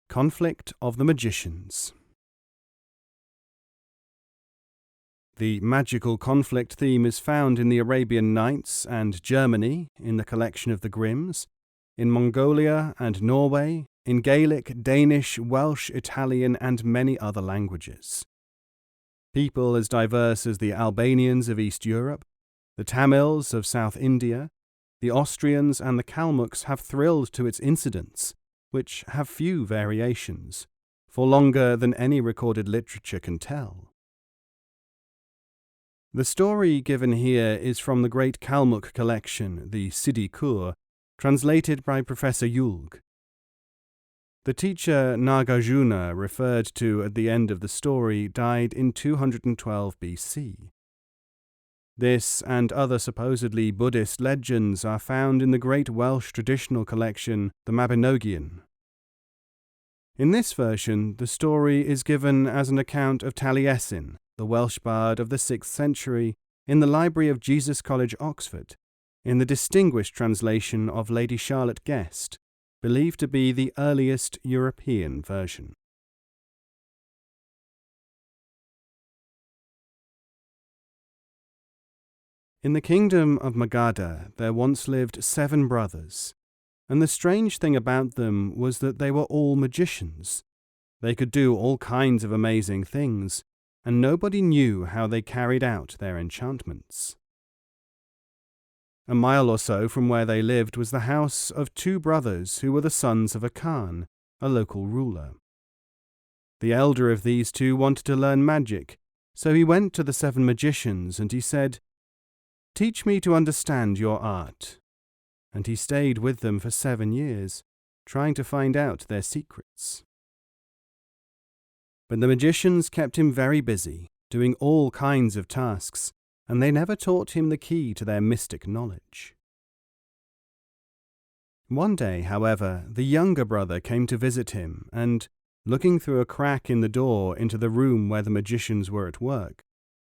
Conflict of the Magicians. The magical conflict theme is found in the Arabian Nights and Germany in the collection of the Grimms, in Mongolia and Norway, in Gaelic, Danish, Welsh, Italian, and many other languages. People as diverse as the Albanians of East Europe, the Tamils of South India, the Austrians and the Kalmucks have thrilled to its incidents, which have few variations, for longer than any recorded literature can tell. The story given here is from the great Kalmuk collection, the Sidi Kur, translated by Professor Yulg. The teacher Nagarjuna referred to at the end of the story died in 212 BC. This and other supposedly Buddhist legends are found in the great Welsh traditional collection, the Mabinogion. In this version, the story is given as an account of Taliesin, the Welsh bard of the 6th century, in the library of Jesus College, Oxford, in the distinguished translation of Lady Charlotte Guest, believed to be the earliest European version. In the kingdom of Magadha there once lived 7 brothers, and the strange thing about them was that they were all magicians. They could do all kinds of amazing things, and nobody knew how they carried out their enchantments. A mile or so from where they lived was the house of 2 brothers who were the sons of a Khan, a local ruler. The elder of these 2 wanted to learn magic, so he went to the 7 magicians and he said, "Teach me to understand your art." And he stayed with them for 7 years, trying to find out their secrets. But the magicians kept him very busy, doing all kinds of tasks, and they never taught him the key to their mystic knowledge. One day, however, the younger brother came to visit him and, looking through a crack in the door into the room where the magicians were at work,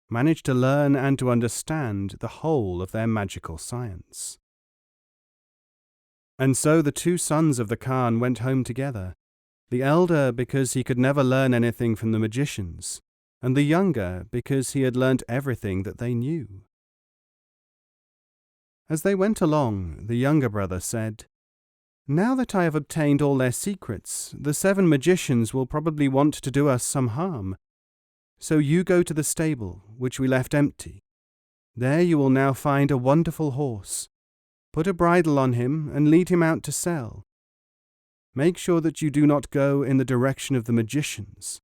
managed to learn and to understand the whole of their magical science. And so the 2 sons of the Khan went home together, the elder because he could never learn anything from the magicians, and the younger because he had learnt everything that they knew. As they went along, the younger brother said, "Now that I have obtained all their secrets, the 7 magicians will probably want to do us some harm. So you go to the stable, which we left empty. There you will now find a wonderful horse. Put a bridle on him and lead him out to sell. Make sure that you do not go in the direction of the magicians.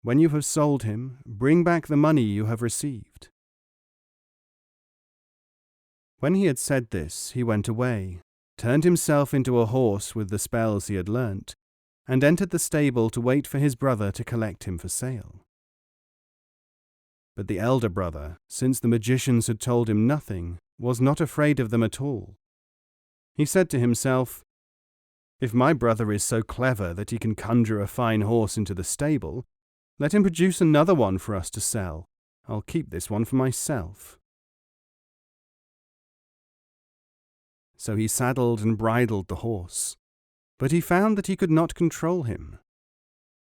When you have sold him, bring back the money you have received." When he had said this, he went away, turned himself into a horse with the spells he had learnt, and entered the stable to wait for his brother to collect him for sale. But the elder brother, since the magicians had told him nothing, was not afraid of them at all. He said to himself, "If my brother is so clever that he can conjure a fine horse into the stable, let him produce another one for us to sell. I'll keep this one for myself." So he saddled and bridled the horse, but he found that he could not control him.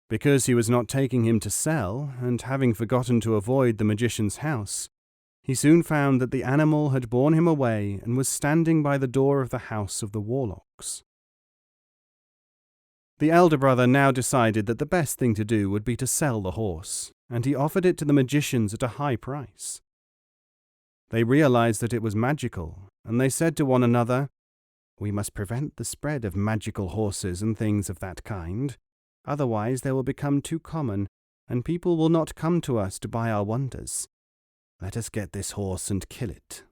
Because he was not taking him to sell, and having forgotten to avoid the magician's house, he soon found that the animal had borne him away and was standing by the door of the house of the warlocks. The elder brother now decided that the best thing to do would be to sell the horse, and he offered it to the magicians at a high price. They realized that it was magical, and they said to one another, "We must prevent the spread of magical horses and things of that kind. Otherwise they will become too common, and people will not come to us to buy our wonders. Let us get this horse and kill it."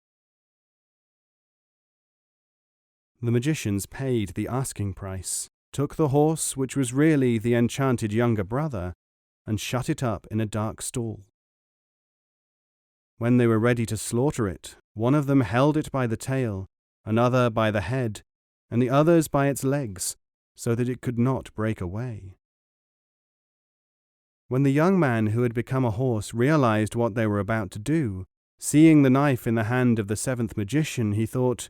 The magicians paid the asking price, took the horse, which was really the enchanted younger brother, and shut it up in a dark stall. When they were ready to slaughter it, one of them held it by the tail, another by the head, and the others by its legs, so that it could not break away. When the young man who had become a horse realized what they were about to do, seeing the knife in the hand of the 7th magician, he thought,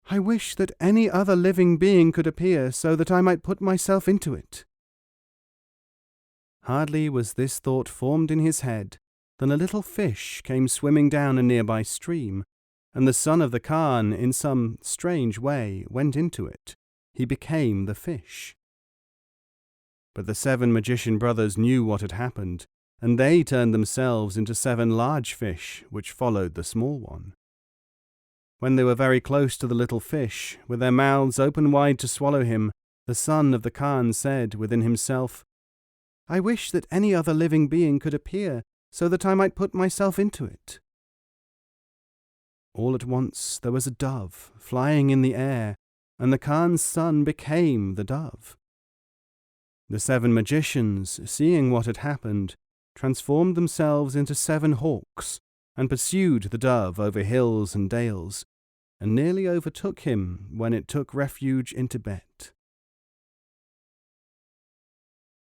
I wish that any other living being could appear so that I might put myself into it." Hardly was this thought formed in his head than a little fish came swimming down a nearby stream, and the son of the Khan, in some strange way, went into it. He became the fish. But the 7 magician brothers knew what had happened, and they turned themselves into 7 large fish, which followed the small one. When they were very close to the little fish, with their mouths open wide to swallow him, the son of the Khan said within himself, "I wish that any other living being could appear, so that I might put myself into it." All at once there was a dove flying in the air, and the Khan's son became the dove. The 7 magicians, seeing what had happened, transformed themselves into 7 hawks, and pursued the dove over hills and dales, and nearly overtook him when it took refuge in Tibet.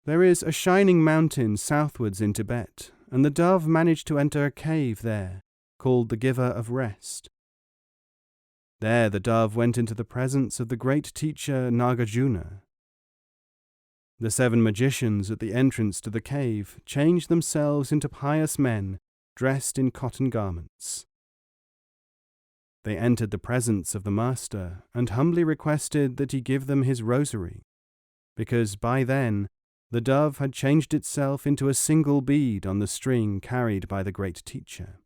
There is a shining mountain southwards in Tibet, and the dove managed to enter a cave there, called the Giver of Rest. There the dove went into the presence of the great teacher Nagarjuna. The 7 magicians at the entrance to the cave changed themselves into pious men dressed in cotton garments. They entered the presence of the master and humbly requested that he give them his rosary, because by then the dove had changed itself into a single bead on the string carried by the great teacher.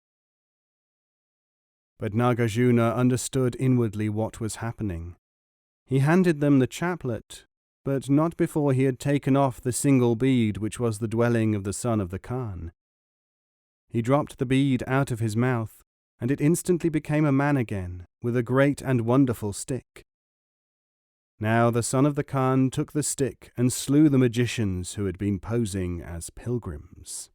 But Nagarjuna understood inwardly what was happening. He handed them the chaplet, but not before he had taken off the single bead which was the dwelling of the son of the Khan. He dropped the bead out of his mouth, and it instantly became a man again, with a great and wonderful stick. Now the son of the Khan took the stick and slew the magicians who had been posing as pilgrims.